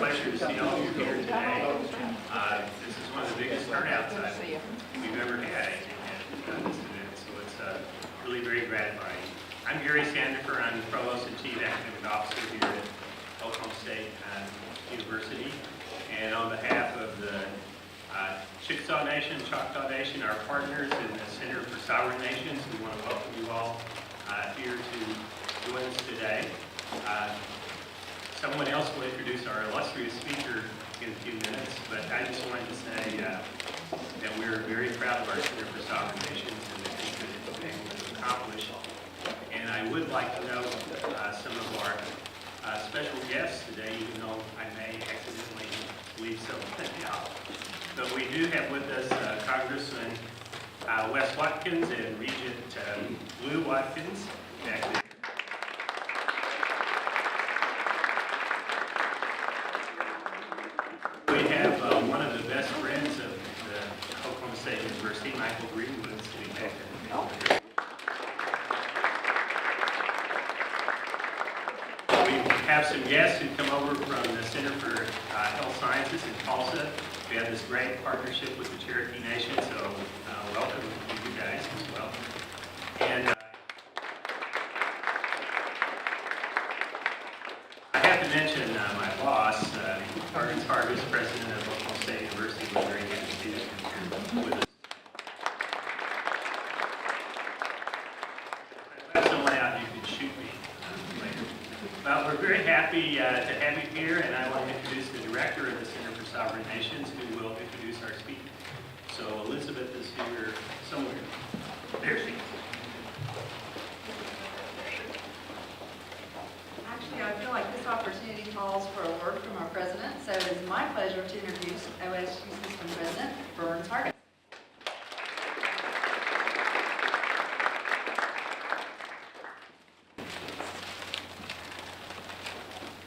pleasure to see all of you here today. This is one of the biggest turnouts we've ever had at this event, so it's really very gratifying. I'm Gary Sandifer. I'm the Provost and Chief Academic Officer here at Oklahoma State University. And on behalf of the Chickasaw Nation, Choctaw Nation, our partners in the Center for Sovereign Nations, we want to welcome you all here to join us today. Someone else will introduce our illustrious speaker in a few minutes, but I just wanted to say that we're very proud of our Center for Sovereign Nations and the things that it's been able to accomplish. And I would like to note some of our special guests today, even though I may accidentally leave someone out. But we do have with us Congressman Wes Watkins and Regent Lou Watkins back there. We have one of the best friends of the Oklahoma State University, Michael Greenwood, sitting back there. We have some guests who come over from the Center for Health Sciences in Tulsa. We have this great partnership with the Cherokee Nation, so welcome to you guys as well. And I have to mention my boss, Harvey's Harvest, president of Oklahoma State University. We're very happy to see him here with us. If I have someone out, you can shoot me later. Well, we're very happy to have you here, and I want to introduce the director of the Center for Sovereign Nations, who will introduce our speaker. So Elizabeth is here somewhere. There she is. Actually, I feel like this opportunity calls for a word from our president, so it is my pleasure to introduce OSU System President Burns Hargis.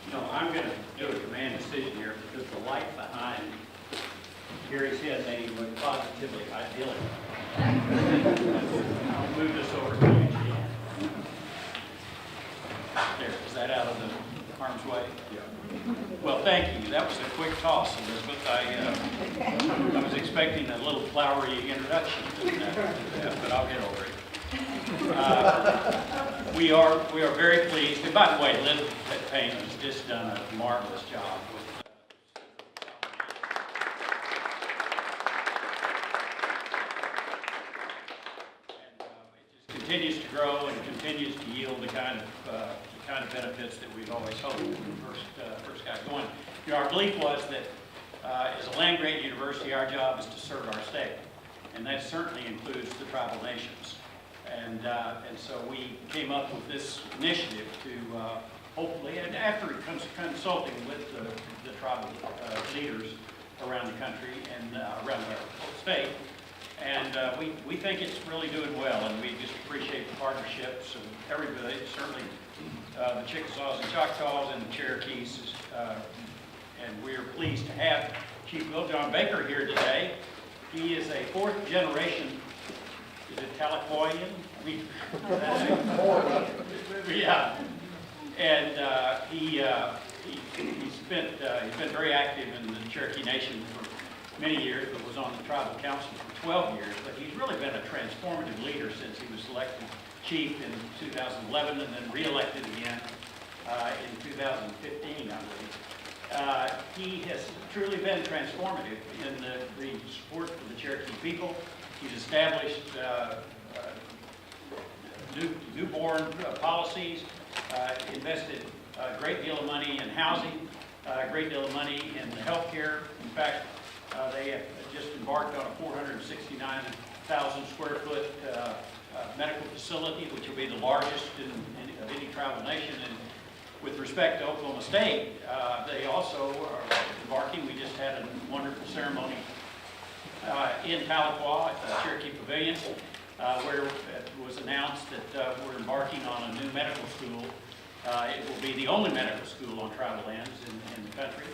You know, I'm going to do a command decision here because the light behind Gary's head made him look positively idyllic. I'll move this over to you. There, is that out of the harm's way? Yeah. Well, thank you. That was a quick toss, Elizabeth. I was expecting a little flowery introduction, but I'll get over it. We are very pleased. And by the way, Elizabeth Payne has just done a marvelous job with continues to grow and continues to yield the kind of benefits that we've always hoped when we first got going. You know, our belief was that as a land-grant university, our job is to serve our state, and that certainly includes the tribal nations. And so we came up with this initiative to hopefully, and after it comes consulting with the tribal leaders around the country and around our state. And we think it's really doing well, and we just appreciate the partnerships of everybody, certainly the Chickasaws and Choctaws and the Cherokees. And we are pleased to have Chief Will John Baker here today. He is a fourth generation, is it Tahlequah-ian? Yeah. And he's been very active in the Cherokee Nation for many years, but was on the Tribal Council for 12 years. But he's really been a transformative leader since he was elected chief in 2011 and then re-elected again in 2015, I believe. He has truly been transformative in the support for the Cherokee people. He's established newborn policies, invested a great deal of money in housing, a great deal of money in health care. In fact, they have just embarked on a 469,000 square foot medical facility, which will be the largest of any tribal nation. And with respect to Oklahoma State, they also are embarking. We just had a wonderful ceremony in Tahlequah at the Cherokee Pavilion, where it was announced that we're embarking on a new medical school. It will be the only medical school on tribal lands in the country.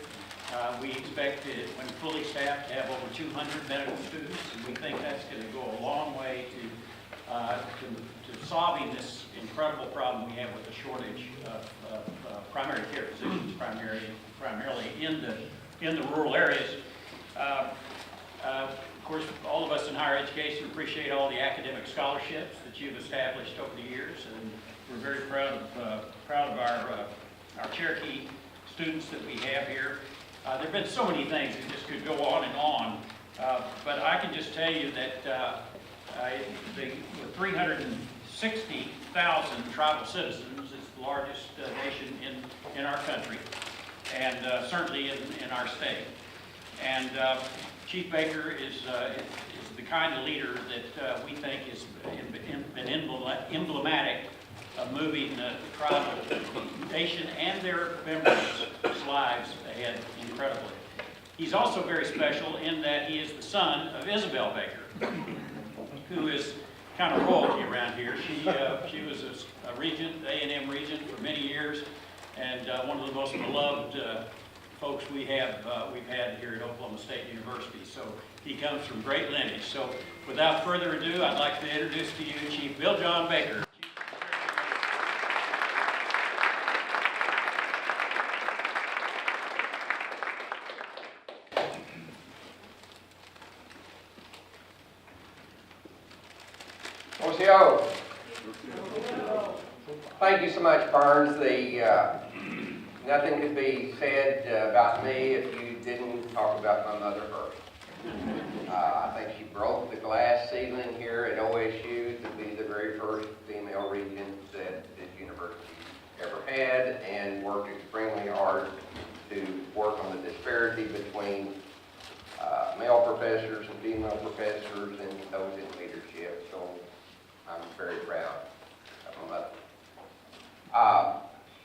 We expect it, when fully staffed, to have over 200 medical students, and we think that's going to go a long way to to solving this incredible problem we have with the shortage of primary care physicians, primarily in the rural areas. Of course, all of us in higher education appreciate all the academic scholarships that you've established over the years, and we're very proud of our Cherokee students that we have here. There have been so many things that just could go on and on, but I can just tell you that with 360,000 tribal citizens, it's the largest nation in our country, and certainly in our state. And Chief Baker is the kind of leader that we think has been emblematic of moving the tribal nation and their members' lives ahead incredibly. He's also very special in that he is the son of Isabel Baker, who is kind of royalty around here. She was a regent, A&M regent for many years, and one of the most beloved folks we've had here at Oklahoma State University. So he comes from great lineage. So without further ado, I'd like to introduce to you Chief Bill John Baker. OCO. Thank you so much, Burns. Nothing could be said about me if you didn't talk about my mother first. I think she broke the glass ceiling here at OSU to be the very first female regent that this university ever had, and worked extremely hard to work on the disparity between male professors and female professors and those in leadership. So I'm very proud of my mother.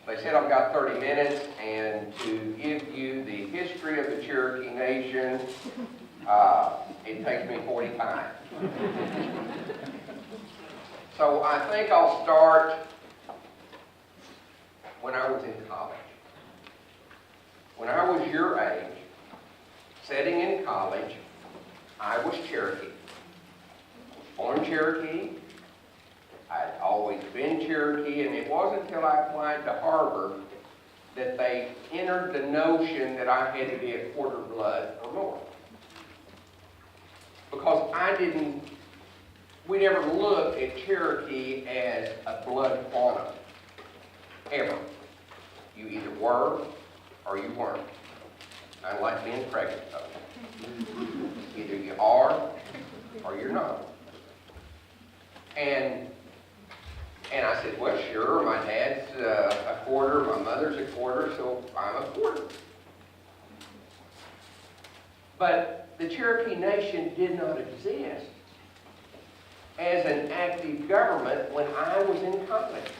They said I've got 30 minutes, and to give you the history of the Cherokee Nation, it takes me 45. So I think I'll start when I was in college. When I was your age, sitting in college, I was Cherokee. Born Cherokee. I'd always been Cherokee, and it wasn't until I applied to Harvard that they entered the notion that I had to be a quarter blood or more. Because we never looked at Cherokee as a blood quantum, ever. You either were or you weren't. I like being pregnant, though. Either you are or you're not. And I said, well, sure, my dad's a quarter, my mother's a quarter, so I'm a quarter. But the Cherokee Nation did not exist as an active government when I was in college.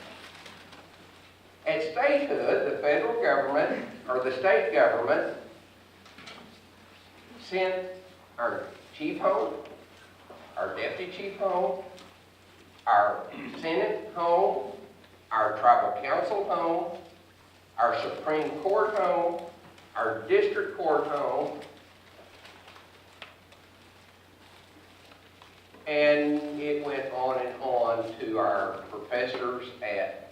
At statehood, the federal government, or the state government, sent our chief home, our deputy chief home, our Senate home, our tribal council home, our Supreme Court home, our district court home, and it went on and on to our professors at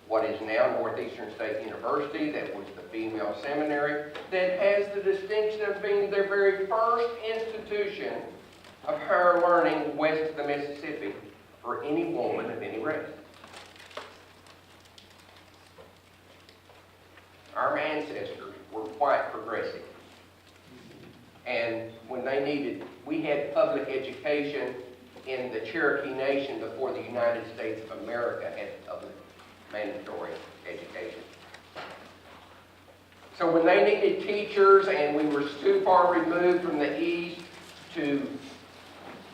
what is now Northeastern State University, that was the female seminary, that has the distinction of being their very first institution of higher learning west of the Mississippi for any woman of any race. Our ancestors were quite progressive. And when we had public education in the Cherokee Nation before the United States of America had public mandatory education. So when they needed teachers and we were too far removed from the East to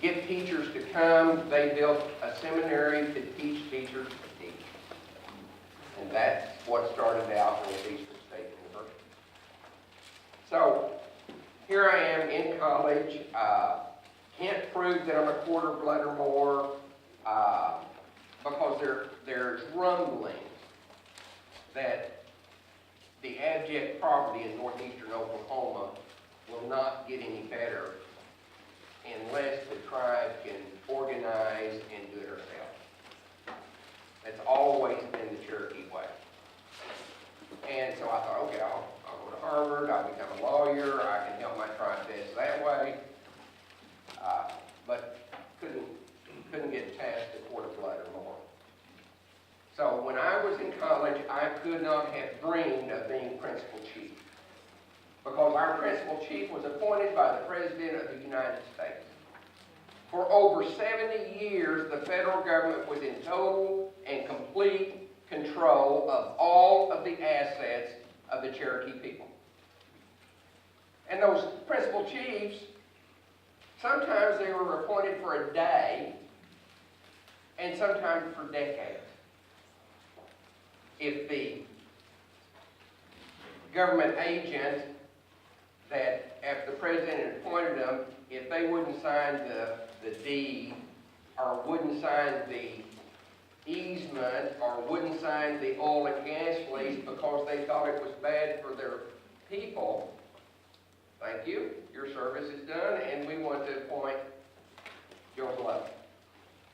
get teachers to come, they built a seminary to teach teachers to teach. And that's what started out Northeastern State University. So here I am in college. Can't prove that I'm a quarter blood or more because there's rumblings that the abject poverty in northeastern Oklahoma will not get any better unless the tribe can organize and do it herself. That's always been the Cherokee way. And so I thought, okay, I'll go to Harvard, I'll become a lawyer, I can help my tribe best that way. But couldn't get past the court of blood or more. So when I was in college, I could not have dreamed of being principal chief, because our principal chief was appointed by the President of the United States. For over 70 years, the federal government was in total and complete control of all of the assets of the Cherokee people. And those principal chiefs, sometimes they were appointed for a day, and sometimes for decades. If the government agent that, after the president had appointed them, if they wouldn't sign the deed, or wouldn't sign the easement, or wouldn't sign the oil and gas lease because they thought it was bad for their people, thank you, your service is done, and we want to appoint Joe Blow.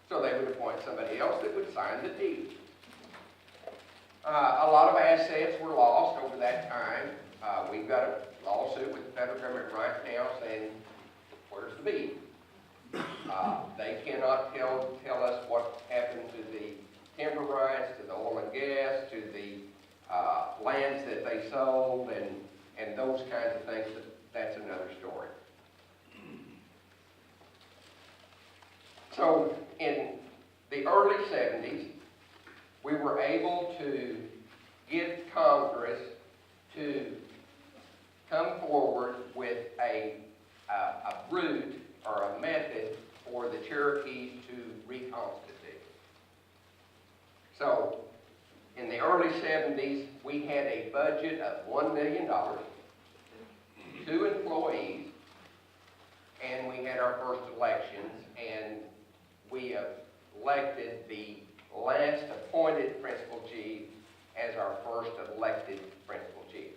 So they would appoint somebody else that would sign the deed. A lot of assets were lost over that time. We've got a lawsuit with the federal government right now saying, where's the deed? They cannot tell us what happened to the timber rights, to the oil and gas, to the lands that they sold, and those kinds of things. But that's another story. So in the early 70s, we were able to get Congress to come forward with a route or a method for the Cherokees to reconstitute. So in the early 70s, we had a budget of $1 million, 2 employees, and we had our first elections, and we elected the last appointed principal chief as our first elected principal chief.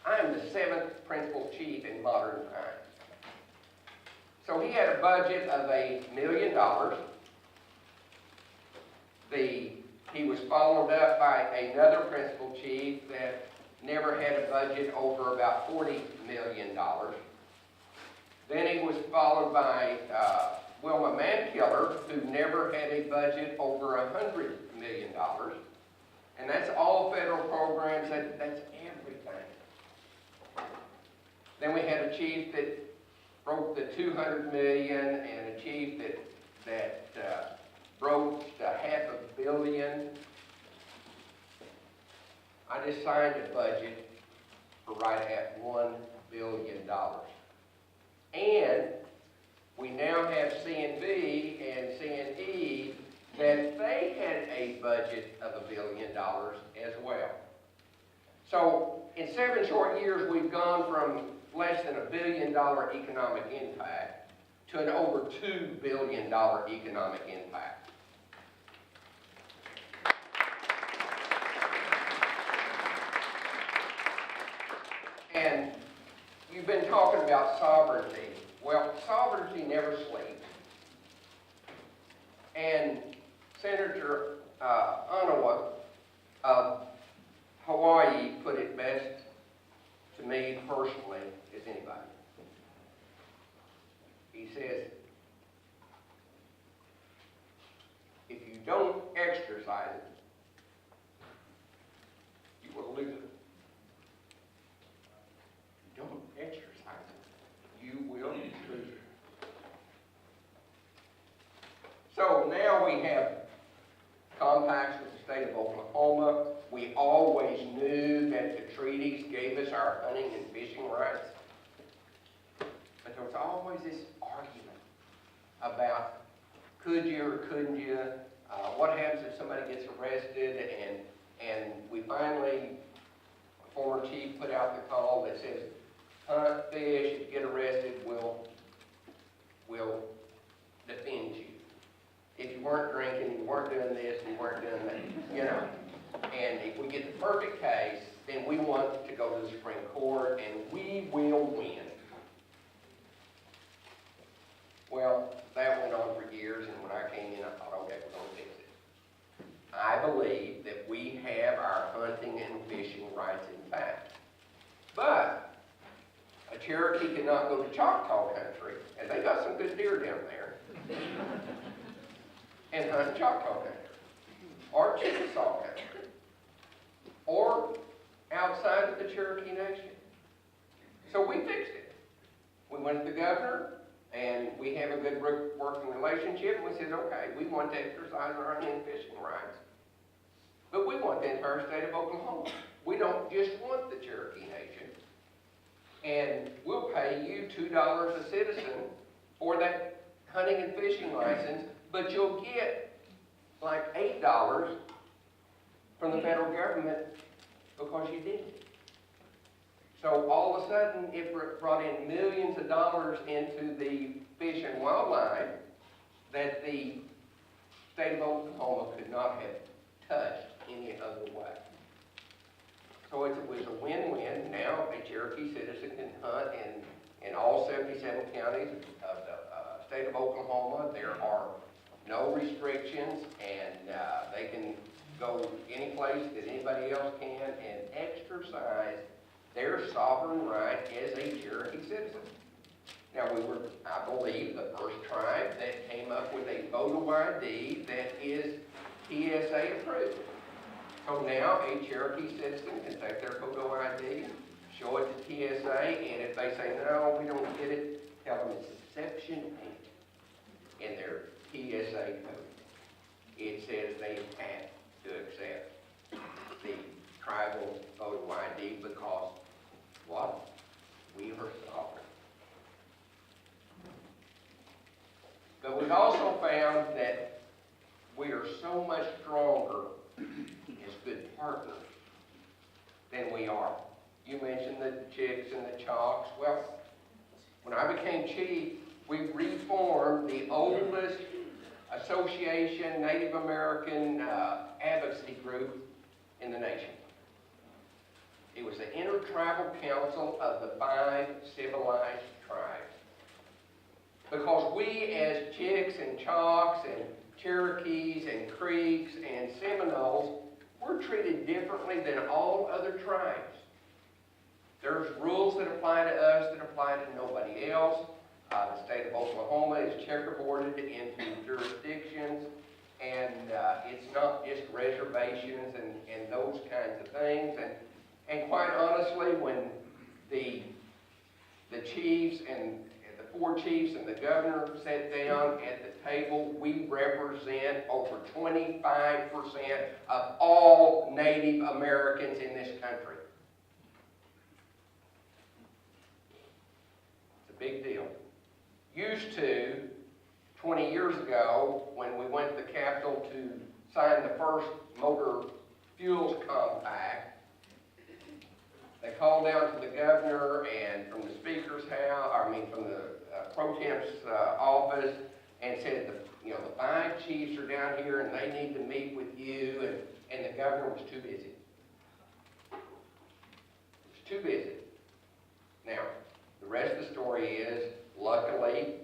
I am the 7th principal chief in modern times. So he had a budget of $1 million. He was followed up by another principal chief that never had a budget over about $40 million. Then he was followed by Wilma Mankiller, who never had a budget over $100 million. And that's all federal programs, that's everything. Then we had a chief that broke the $200 million, and a chief that broke the $500 million. I just signed a budget for right at $1 billion. And we now have CNB and CNE that they had a budget of $1 billion as well. So in 7 short years, we've gone from less than $1 billion economic impact to an over $2 billion economic impact. And you've been talking about sovereignty. Well, sovereignty never sleeps. And Senator Onawa of Hawaii put it best to me personally as anybody. He says, if you don't exercise it, you will lose it. If you don't exercise it, you will lose it. So now we have compacts with the state of Oklahoma. We always knew that the treaties gave us our hunting and fishing rights. But there was always this argument about could you or couldn't you, what happens if somebody gets arrested, and we finally, a former chief put out the call that says, hunt, fish, if you get arrested, we'll defend you. If you weren't drinking, you weren't doing this, and you weren't doing that, you know. And if we get the perfect case, then we want to go to the Supreme Court, and we will win. Well, that went on for years, and when I came in, I thought, okay, we're gonna fix it. I believe that we have our hunting and fishing rights intact. But a Cherokee cannot go to Choctaw country, and they got some good deer down there, and hunt in Choctaw country, or Chickasaw country, or outside of the Cherokee Nation. So we fixed it. We went to the governor, and we have a good working relationship, and we said, okay, we want to exercise our hunting and fishing rights, but we want the entire state of Oklahoma. We don't just want the Cherokee Nation, and we'll pay you $2 a citizen for that hunting and fishing license, but you'll get like $8 from the federal government because you did it. So all of a sudden, it brought in millions of dollars into the fish and wildlife that the state of Oklahoma could not have touched any other way. So it was a win-win. Now a Cherokee citizen can hunt in all 77 counties of the state of Oklahoma. There are no restrictions, and they can go any place that anybody else can and exercise their sovereign right as a Cherokee citizen. Now, we were, I believe, the first tribe that came up with a photo ID that is TSA approved. So now a Cherokee citizen can take their photo ID, show it to TSA, and if they say, no, we don't get it, tell them it's Section 8 in their TSA code. It says they have to accept the tribal photo ID because what? We are sovereign. But we've also found that we are so much stronger as good partners than we are. You mentioned the Chicks and the Chalks. Well, when I became chief, we reformed the oldest association, Native American advocacy group in the nation. It was the InterTribal Council of the 5 civilized tribes. Because we as Chicks and Chalks and Cherokees and Creeks and Seminoles, we're treated differently than all other tribes. There's rules that apply to us that apply to nobody else. The state of Oklahoma is checkerboarded into jurisdictions, and it's not just reservations and those kinds of things. And quite honestly, when the chiefs and the 4 chiefs and the governor sat down at the table, we represent over 25% of all Native Americans in this country. It's a big deal. Used to, 20 years ago, when we went to the Capitol to sign the first motor fuels compact, they called down to the governor and from the speaker's house, from the pro temp's office, and said, the 5 chiefs are down here and they need to meet with you, and the governor was too busy. He was too busy. Now, the rest of the story is, luckily,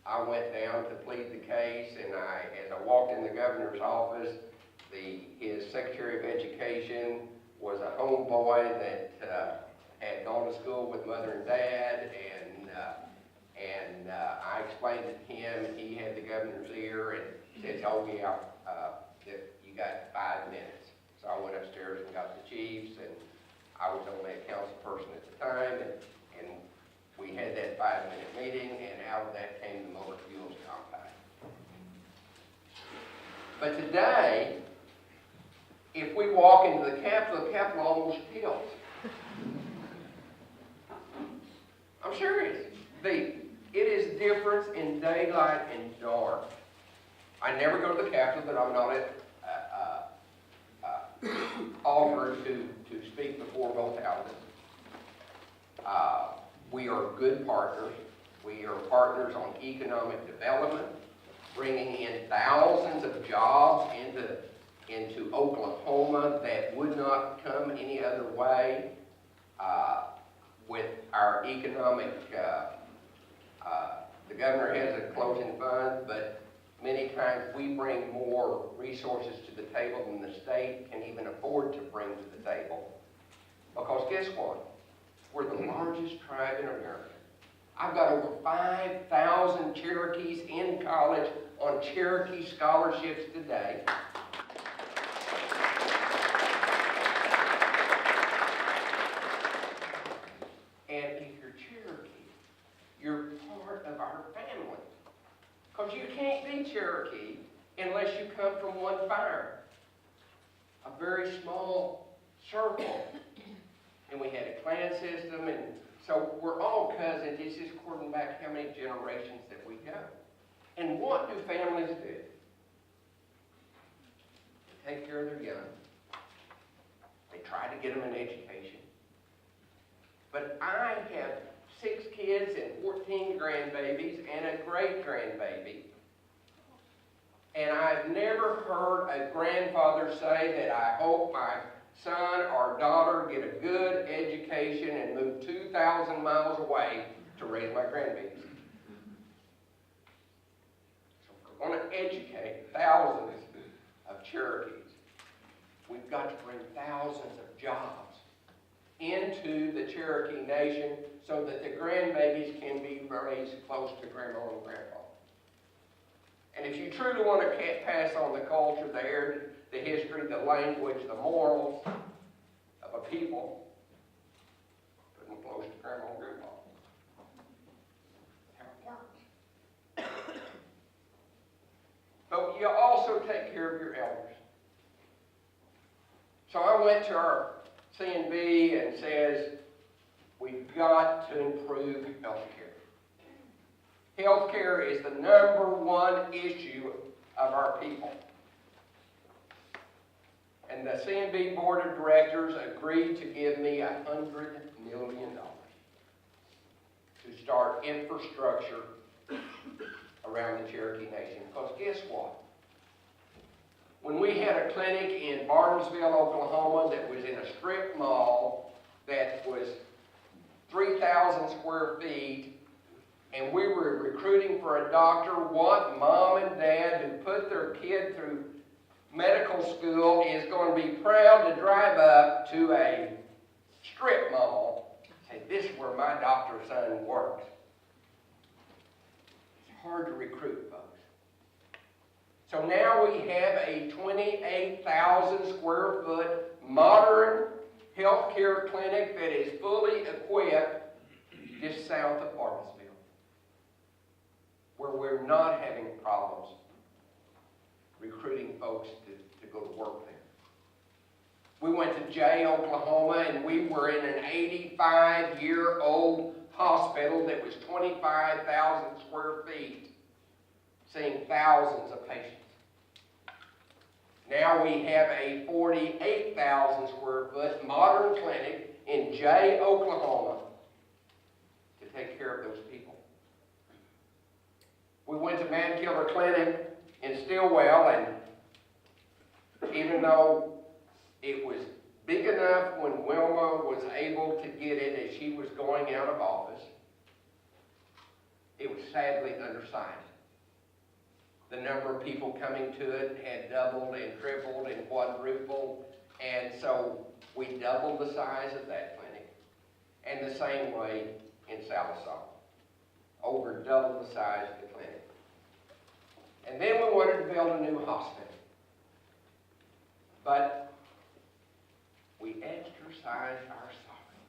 I went down to plead the case, and as I walked in the governor's office, his Secretary of Education was a homeboy that had gone to school with Mother and Dad, and I explained it to him, and he had the governor's ear, and said, oh yeah, you got 5 minutes. So I went upstairs and got the chiefs, and I was only a council person at the time, and we had that 5-minute meeting, and out of that came the motor fuels compact. But today, if we walk into the Capitol almost tilts. I'm serious. It is difference in daylight and dark. I never go to the Capitol that I'm not offered to speak before both houses. We are good partners. We are partners on economic development, bringing in thousands of jobs into Oklahoma that would not come any other way with our economic The governor has a closing fund, but many times we bring more resources to the table than the state can even afford to bring to the table. Because guess what? We're the largest tribe in America. I've got over 5,000 Cherokees in college on Cherokee scholarships today. And if you're Cherokee, you're part of our family. Because you can't be Cherokee unless you come from one fire. A very small circle. And we had a clan system, and so we're all cousins. It's just according back how many generations that we go. And what do families do? They take care of their young. They try to get them an education. But I have 6 kids and 14 grandbabies and a great-grandbaby. And I've never heard a grandfather say that I hope my son or daughter get a good education and move 2,000 miles away to raise my grandbabies. So if we're going to educate thousands of Cherokees, we've got to bring thousands of jobs into the Cherokee Nation so that the grandbabies can be raised close to grandma and grandpa. And if you truly want to pass on the culture, the heritage, the history, the language, the morals of a people, put them close to grandma and grandpa. How it works. But you also take care of your elders. So I went to our CNB and says, we've got to improve health care. Health care is the #1 issue of our people. And the CNB Board of Directors agreed to give me $100 million to start infrastructure around the Cherokee Nation. Because guess what? When we had a clinic in Barnesville, Oklahoma that was in a strip mall that was 3,000 square feet, and we were recruiting for a doctor, what mom and dad who put their kid through medical school is going to be proud to drive up to a strip mall and say, this is where my doctor's son works. It's hard to recruit, folks. So now we have a 28,000 square foot modern healthcare clinic that is fully equipped just south of Barnesville, where we're not having problems recruiting folks to go to work there. We went to Jay, Oklahoma, and we were in an 85-year-old hospital that was 25,000 square feet, seeing thousands of patients. Now we have a 48,000 square foot modern clinic in Jay, Oklahoma, to take care of those people. We went to Mankiller Clinic in Stillwell, and even though it was big enough when Wilma was able to get it as she was going out of office, it was sadly undersized. The number of people coming to it had doubled and tripled and quadrupled, and so we doubled the size of that clinic. And the same way in Sallisaw, over double the size of the clinic. And then we wanted to build a new hospital. But we exercised our sovereignty.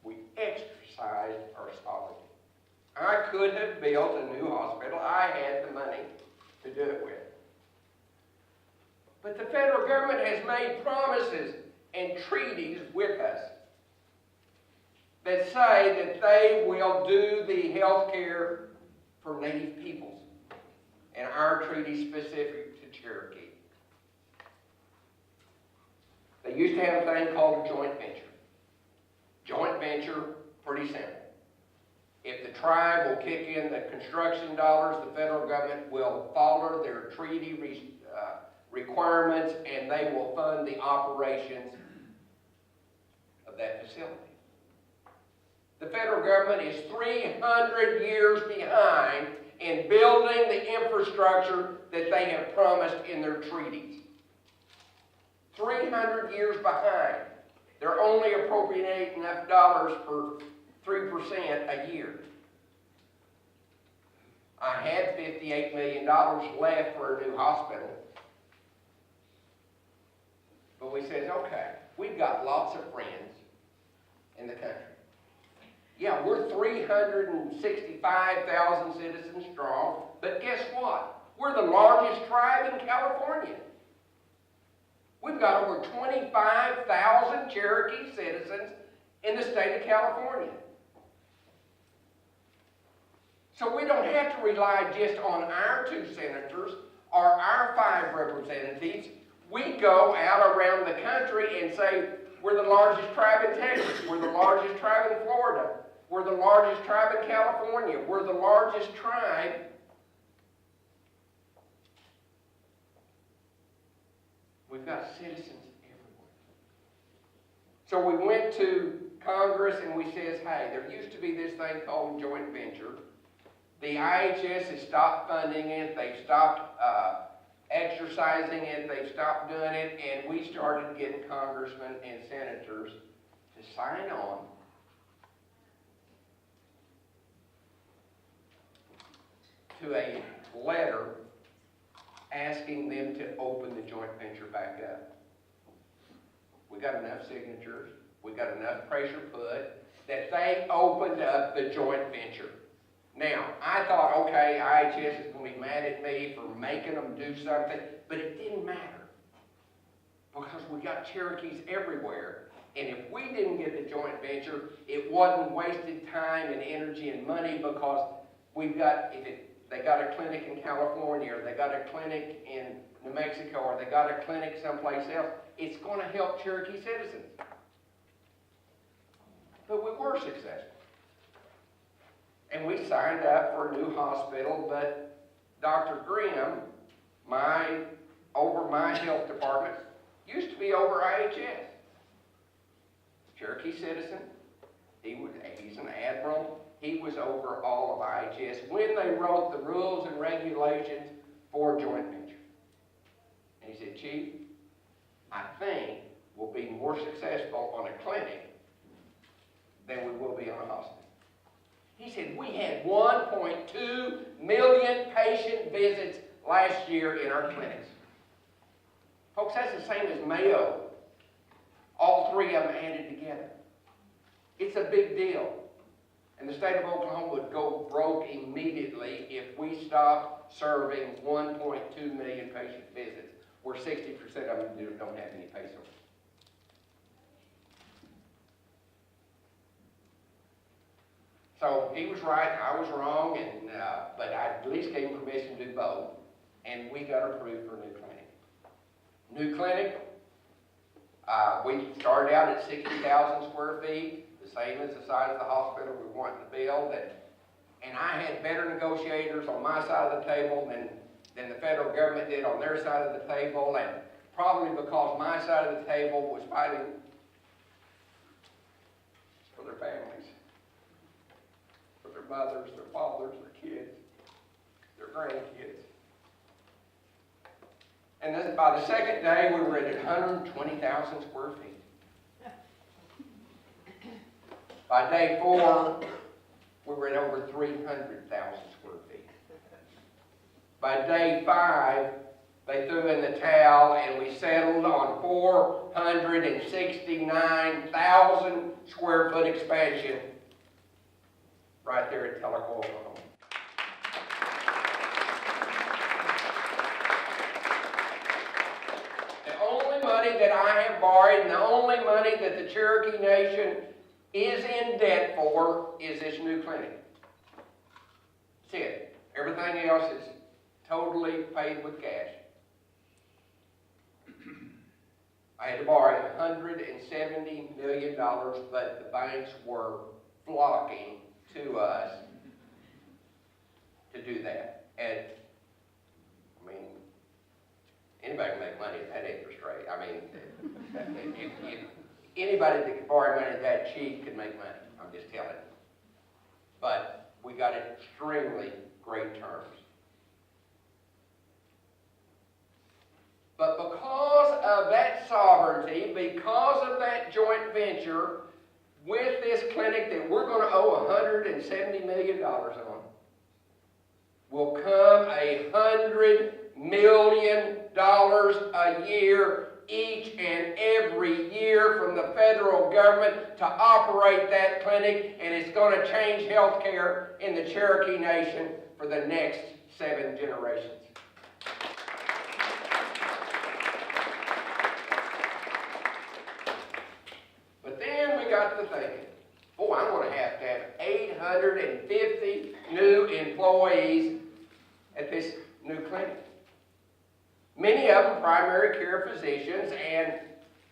We exercised our sovereignty. I could have built a new hospital. I had the money to do it with. But the federal government has made promises and treaties with us that say that they will do the health care for Native peoples. And our treaty is specific to Cherokee. They used to have a thing called a joint venture. Joint venture, pretty simple. If the tribe will kick in the construction dollars, the federal government will follow their treaty requirements, and they will fund the operations of that facility. The federal government is 300 years behind in building the infrastructure that they have promised in their treaties. 300 years behind. They're only appropriating enough dollars for 3% a year. I had $58 million left for a new hospital. But we said, okay, we've got lots of friends in the country. Yeah, we're 365,000 citizens strong, but guess what? We're the largest tribe in California. We've got over 25,000 Cherokee citizens in the state of California. So we don't have to rely just on our 2 senators or our 5 representatives. We go out around the country and say, we're the largest tribe in Texas, we're the largest tribe in Florida, we're the largest tribe in California, we're the largest tribe. We've got citizens everywhere. So we went to Congress and we says, hey, there used to be this thing called joint venture. The IHS has stopped funding it, they've stopped exercising it, they've stopped doing it, and we started getting congressmen and senators to sign on to a letter asking them to open the joint venture back up. We got enough signatures, we got enough pressure put, that they opened up the joint venture. Now, I thought, okay, IHS is going to be mad at me for making them do something, but it didn't matter. Because we got Cherokees everywhere. And if we didn't get the joint venture, it wasn't wasted time and energy and money, because we've got, they got a clinic in California, or they got a clinic in New Mexico, or they got a clinic someplace else, it's going to help Cherokee citizens. But we were successful. And we signed up for a new hospital, but Dr. Grimm, over my health department, used to be over IHS. Cherokee citizen, he's an admiral, he was over all of IHS when they wrote the rules and regulations for joint venture. And he said, Chief, I think we'll be more successful on a clinic than we will be on a hospital. He said, we had 1.2 million patient visits last year in our clinics. Folks, that's the same as Mayo. All 3 of them added together. It's a big deal. And the state of Oklahoma would go broke immediately if we stopped serving 1.2 million patient visits, where 60% of them don't have any patients. So he was right, I was wrong, and but I at least gave him permission to do both, and we got approved for a new clinic. New clinic, we started out at 60,000 square feet, the same as the size of the hospital we wanted to build, and I had better negotiators on my side of the table than the federal government did on their side of the table, and probably because my side of the table was fighting for their families. Their mothers, their fathers, their kids, their grandkids. And then by the second day, we were at 120,000 square feet. By day 4, we were at over 300,000 square feet. By day 5, they threw in the towel and we settled on 469,000 square foot expansion right there at Tellico, Oklahoma. The only money that I have borrowed and the only money that the Cherokee Nation is in debt for is this new clinic. That's it. Everything else is totally paid with cash. I had to borrow $170 million, but the banks were flocking to us to do that. And I mean, anybody can make money at that interest rate. I mean, if anybody that can borrow money that cheap can make money. I'm just telling you. but we got extremely great terms. But because of that sovereignty, because of that joint venture with this clinic that we're going to owe $170 million on, will come $100 million a year each and every year from the federal government to operate that clinic, and it's going to change health care in the Cherokee Nation for the next 7 generations. But then we got to thinking, boy, I'm going to have 850 new employees at this new clinic. Many of them primary care physicians, and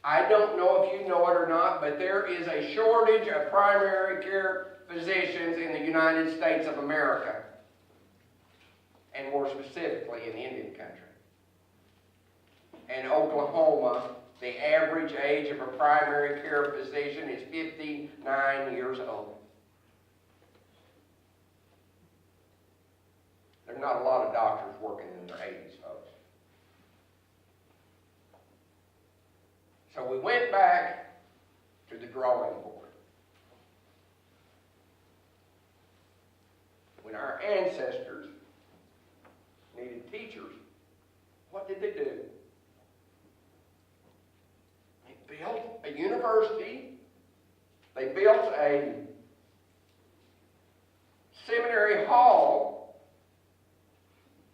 I don't know if you know it or not, but there is a shortage of primary care physicians in the United States of America, and more specifically in the Indian country. In Oklahoma, the average age of a primary care physician is 59 years old. There's not a lot of doctors working in their 80s, folks. So we went back to the drawing board. When our ancestors needed teachers, what did they do? They built a university. They built a seminary hall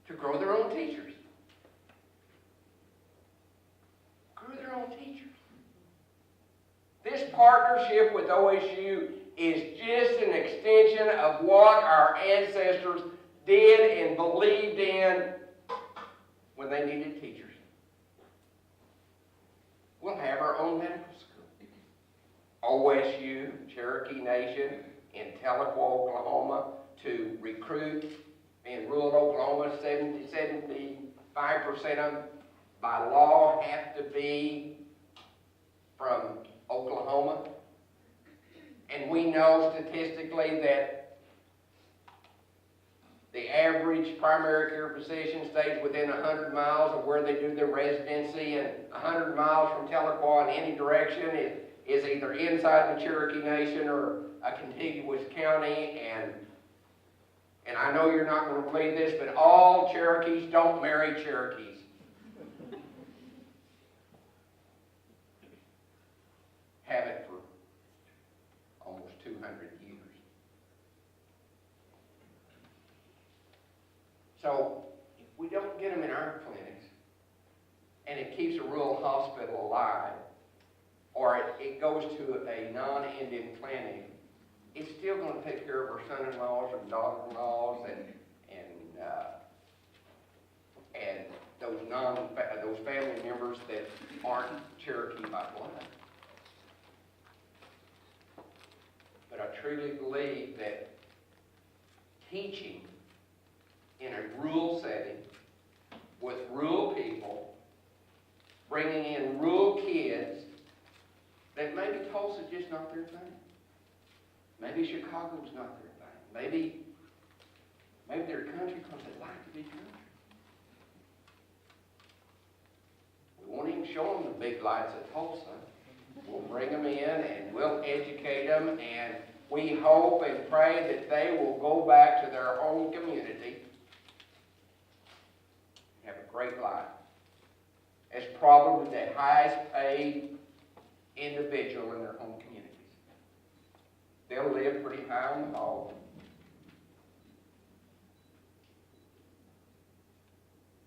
to grow their own teachers. Grew their own teachers. This partnership with OSU is just an extension of what our ancestors did and believed in when they needed teachers. We'll have our own medical school. OSU, Cherokee Nation, in Tahlequah, Oklahoma, to recruit in rural Oklahoma, 75% of them by law have to be from Oklahoma. And we know statistically that the average primary care physician stays within 100 miles of where they do their residency, and 100 miles from Tahlequah in any direction is either inside the Cherokee Nation or a contiguous county. And I know you're not going to believe this, but all Cherokees don't marry Cherokees. Have it for almost 200 years. So if we don't get them in our clinics, and it keeps a rural hospital alive, or it goes to a non-Indian clinic, it's still going to take care of our son-in-laws and daughter-in-laws and those family members that aren't Cherokee by blood. But I truly believe that teaching in a rural setting with rural people, bringing in rural kids, that maybe Tulsa's just not their thing. Maybe Chicago's not their thing. Maybe they're country because they like to be country. We won't even show them the big lights of Tulsa. We'll bring them in and we'll educate them, and we hope and pray that they will go back to their own community and have a great life. As probably the highest paid individual in their home communities. They'll live pretty high on the hog.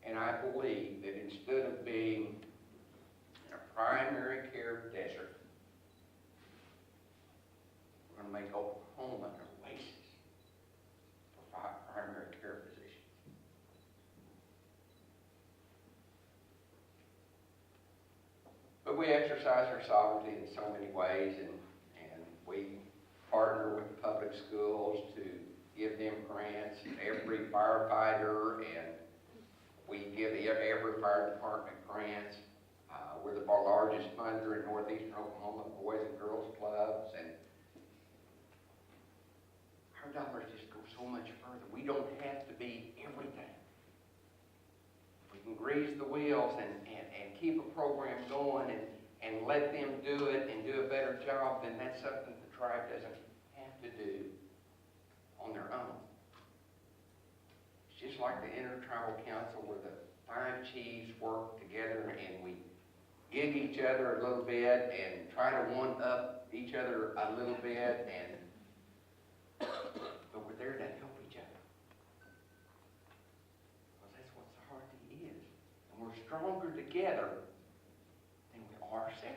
And I believe that instead of being in a primary care desert, we're going to make Oklahoma an oasis for primary care physicians. But we exercise our sovereignty in so many ways, and we partner with the public schools to give them grants, every firefighter, and we give every fire department grants. We're the largest funder in northeastern Oklahoma, Boys and Girls Clubs, and our our dollars just go so much further. We don't have to be everything. If we can grease the wheels and keep a program going and let them do it and do a better job, then that's something the tribe doesn't have to do on their own. It's just like the InterTribal Council where the 5 chiefs work together and we gig each other a little bit and try to one-up each other a little bit, but we're there to help each other. Because that's what the heart is. And we're stronger together than we are separate.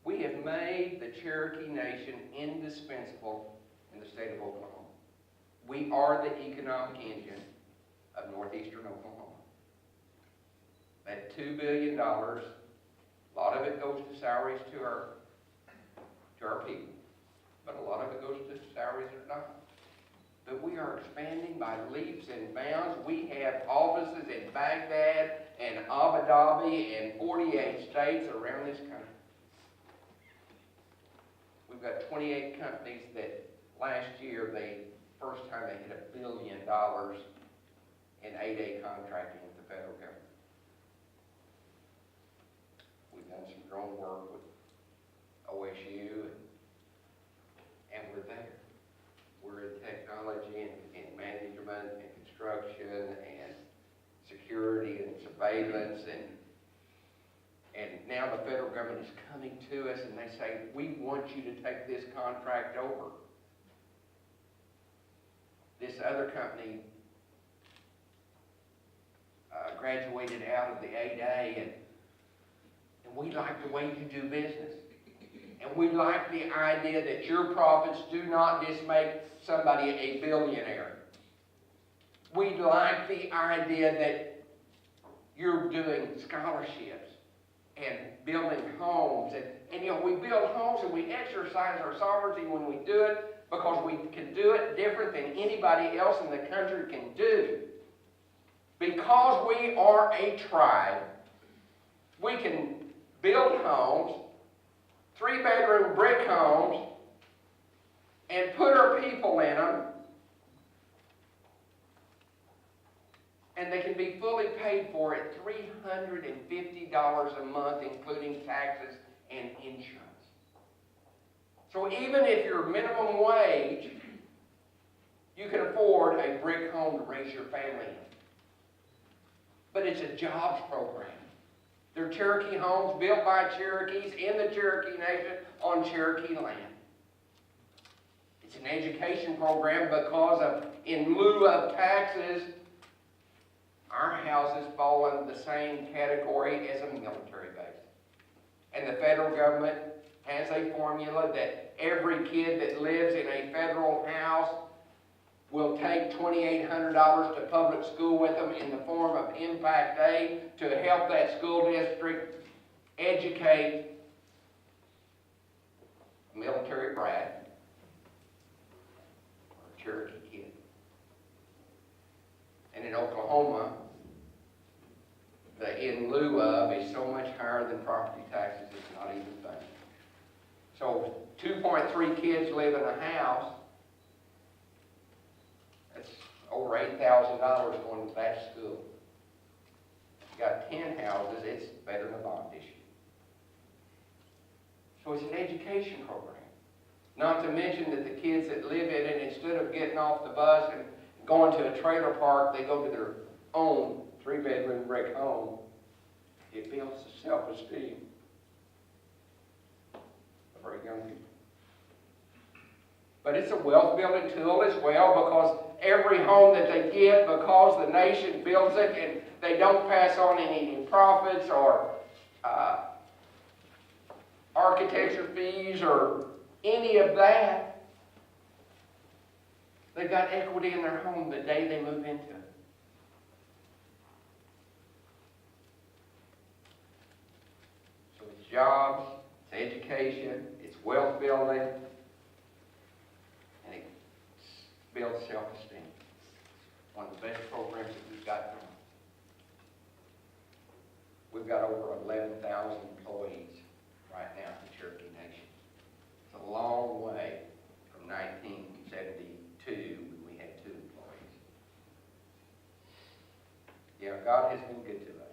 We have made the Cherokee Nation indispensable in the state of Oklahoma. We are the economic engine of northeastern Oklahoma. That $2 billion, a lot of it goes to salaries to our people, but a lot of it goes to salaries that are not. But we are expanding by leaps and bounds. We have offices in Baghdad and Abu Dhabi and 48 states around this country. We've got 28 companies that last year, first time they hit $1 billion in 8A contracting with the federal government. We've done some drone work with OSU, and we're there. We're in technology and management and construction and security and surveillance, and now the federal government is coming to us and they say, we want you to take this contract over. This other company graduated out of the 8A, and we like the way you do business. And we like the idea that your profits do not just make somebody a billionaire. We like the idea that you're doing scholarships and building homes. And you know, we build homes and we exercise our sovereignty when we do it because we can do it different than anybody else in the country can do. Because we are a tribe, we can build homes, 3-bedroom brick homes, and put our people in them, and they can be fully paid for at $350 a month, including taxes and insurance. So even if you're minimum wage, you can afford a brick home to raise your family in. But it's a jobs program. They're Cherokee homes built by Cherokees in the Cherokee Nation on Cherokee land. It's an education program because in lieu of taxes, our houses fall under the same category as a military base. And the federal government has a formula that every kid that lives in a federal house will take $2,800 to public school with them in the form of impact aid to help that school district educate a military brat or a Cherokee kid. And in Oklahoma, the in lieu of is so much higher than property taxes, it's not even funny. So 2.3 kids live in a house. That's over $8,000 going to that school. If you got 10 houses, it's better than a bond issue. So it's an education program. Not to mention that the kids that live in it, instead of getting off the bus and going to a trailer park, they go to their own 3-bedroom brick home. It builds the self-esteem of our young people. But it's a wealth building tool as well, because every home that they get, because the nation builds it and they don't pass on any profits or architecture fees or any of that, they've got equity in their home the day they move into it. So it's jobs, it's education, it's wealth building, and it builds self-esteem. One of the best programs that we've got going. We've got over 11,000 employees right now in the Cherokee Nation. It's a long way from 19 Yeah, God has been good to us.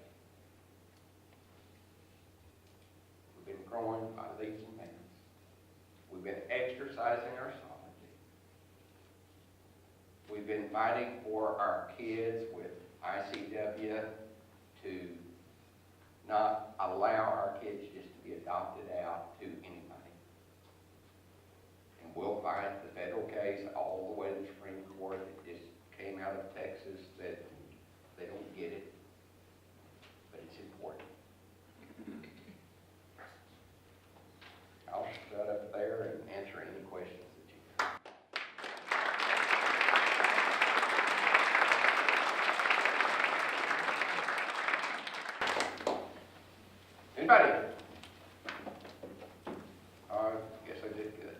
We've been growing by leaps and bounds. We've been exercising our sovereignty. We've been fighting for our kids with ICW to not allow our kids just to be adopted out to anybody. And we'll fight the federal case all the way to the Supreme Court that just came out of Texas that they don't get it, but it's important. I'll shut up there and answer any questions that you have. Anybody? I guess I did good.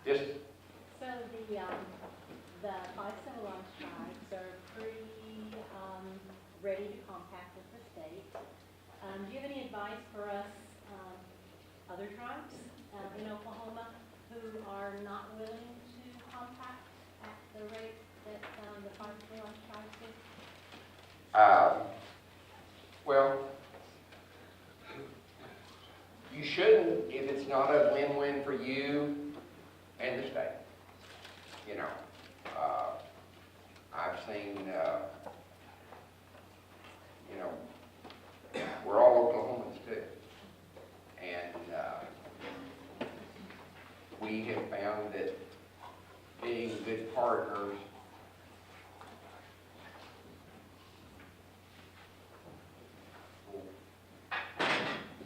Just, So the five civilized tribes are pretty ready to compact with the state. Do you have any advice for us, other tribes in Oklahoma who are not willing to compact at the rate that the five civilized tribes do? well, you shouldn't if it's not a win-win for you and the state. You know, I've seen, you know, we're all Oklahomans too. And we have found that being good partners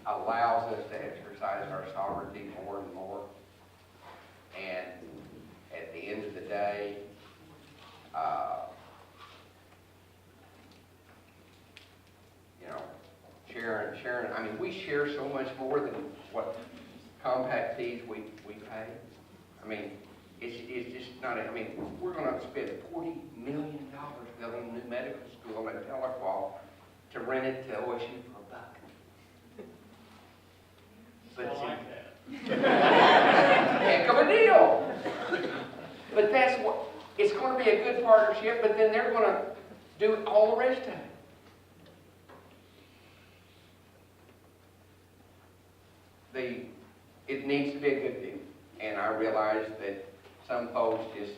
allows us to exercise our sovereignty more and more. And at the end of the day, you know, Sharon, I mean, we share so much more than what compact fees we pay. I mean, it's just not, I mean, we're gonna spend $40 million building a new medical school in Tahlequah to rent it to OSU for $1. But I it's like that. heck of a deal. But that's what, it's going to be a good partnership, but then they're going to do all the rest of it. It needs to be a good deal. And I realize that some folks just,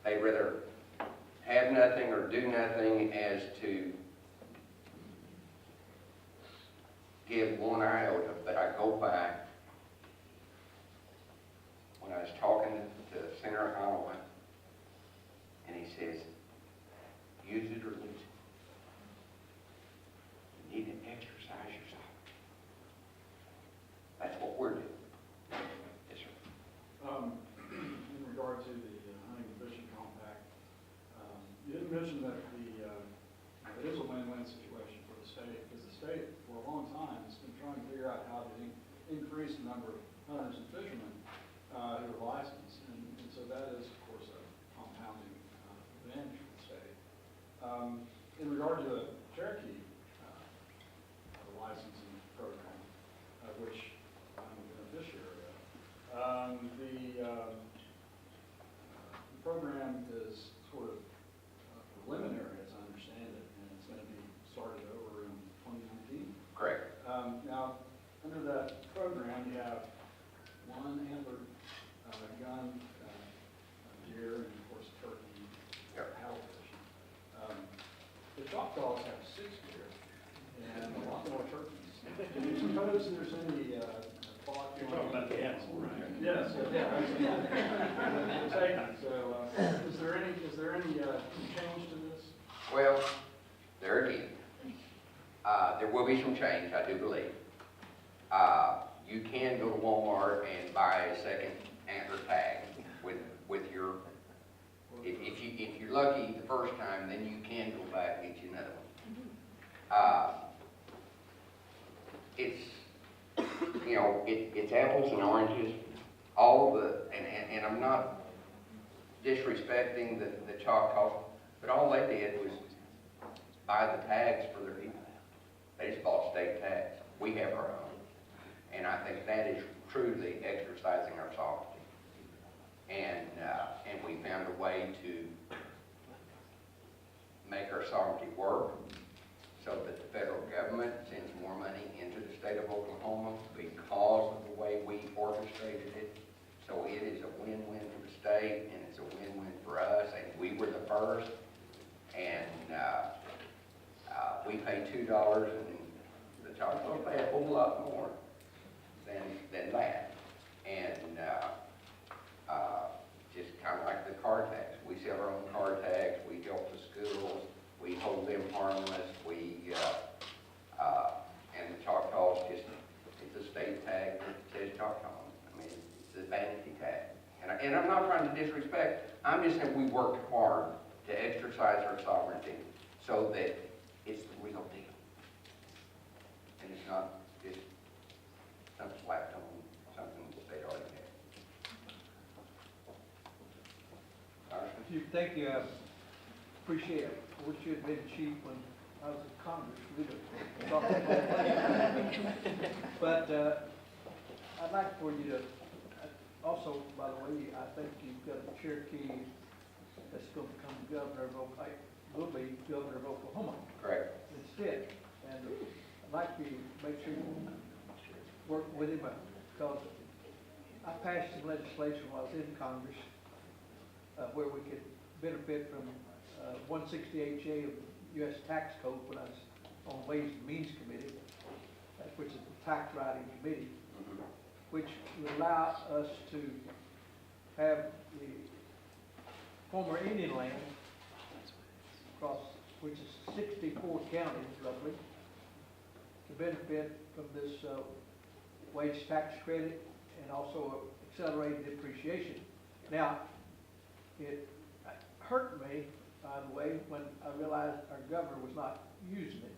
they'd rather have nothing or do nothing as to give one iota, but I go back when I was talking to Senator Iowa, and he says, use it or lose it. You need to exercise your sovereignty. That's what we're doing. Yes, sir. In regard to the hunting and fishing compact, you didn't mention that it is a win-win situation for the state, because the state, for a long time, has been trying to figure out how to increase the number of hunters and fishermen who are licensed, and so that is, of course, a compounding advantage for the state. In regard to the Cherokee licensing program, which I'm a beneficiary of, the program is sort of preliminary, as I understand it, and it's going to be started over in 2019. Correct. Now, under that program, you have one antlered gun, deer, and of course turkey, cattle fishing. The Choctaws have 6 deer and a lot more turkeys. Do you suppose there's any thought? You're talking about the animal, right? Yes, yeah, absolutely. So, is there any change to this? Well, there again, there will be some change, I do believe. You can go to Walmart and buy a second antler tag with your, if you're lucky the first time, then you can go back and get you another one. It's, you know, it's apples and oranges, all of the, and I'm not disrespecting the Choctaws, but all they did was buy the tags for their people. They just bought state tags. We have our own. And I think that is truly exercising our sovereignty. sovereignty work so that the federal government sends more money into the state of Oklahoma because of the way we orchestrated it. So it is a win-win for the state, and it's a win-win for us, and we were the first. And we pay $2, and the Choctaws pay a whole lot more than that. And just kind of like the car tax. We sell our own car tax, we help the schools, we hold them harmless, and the Choctaws just, it's a state tag that says Choctaw. I mean, it's a vanity tag. And I'm not trying to disrespect, I'm just saying we worked hard to exercise our sovereignty so that it's the real deal. And it's not just some slapped on something that they already had. Thank you. I appreciate it. I wish you had been chief when I was in Congress. We'd have talked about that. But I'd like for you to, also, by the way, I think you've got a Cherokee that's going to become governor of Oklahoma, will be governor of Oklahoma Correct. instead. And I'd like you to make sure you work with him because I passed some legislation while I was in Congress where we could benefit from 168J of the U.S. Tax Code when I was on Ways and Means Committee, which is the tax writing committee, which would allow us to have the former Indian land across, which is 64 counties roughly, to benefit from this wage tax credit and also accelerated depreciation. Now, it hurt me, by the way, when I realized our governor was not using it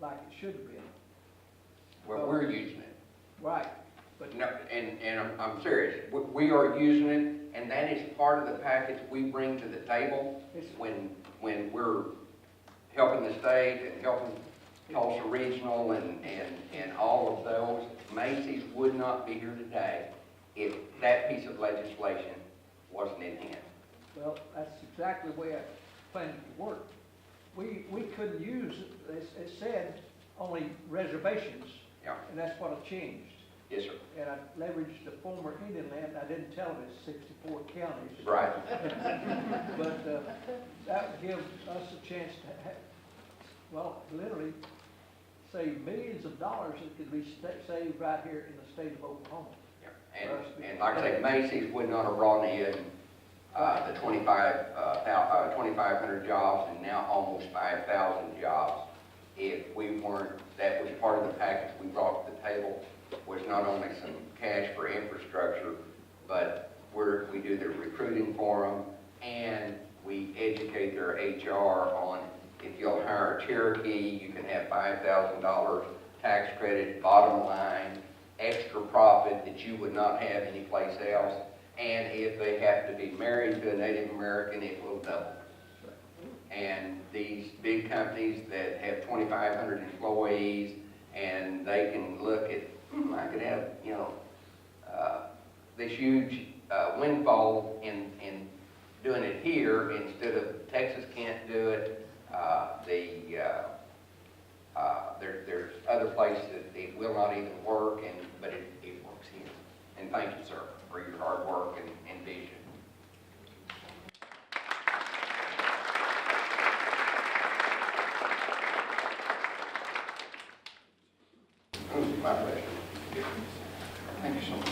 like it should have been. Well, we're using it. Right, but No, and I'm serious. We are using it, and that is part of the package we bring to the table when we're helping the state and helping Tulsa Regional and all of those. Macy's would not be here today if that piece of legislation wasn't in hand. well, that's exactly the way I planned it to work. We couldn't use, it said, only reservations, Yeah. and that's what I changed. Yes, sir. And I leveraged the former Indian land, I didn't tell them it's 64 counties. Right. But that would give us a chance to have, well, literally save millions of dollars that could be saved right here in the state of Oklahoma. Yeah. And like I say, Macy's would not have brought in the 2,500 jobs and now almost 5,000 jobs if we weren't, that was part of the package we brought to the table, was not only some cash for infrastructure, but we do the recruiting for them, and we educate their HR on, if you'll hire a Cherokee, you can have $5,000 tax credit, bottom line, extra profit that you would not have anyplace else, and if they have to be married to a Native American, it will double. And these big companies that have 2,500 employees, and they can look at, I could have, this huge windfall in doing it here instead of Texas can't do it. There's other places that it will not even work, but it works here. And thank you, sir, for your hard work and vision. My pleasure. Thank you so much.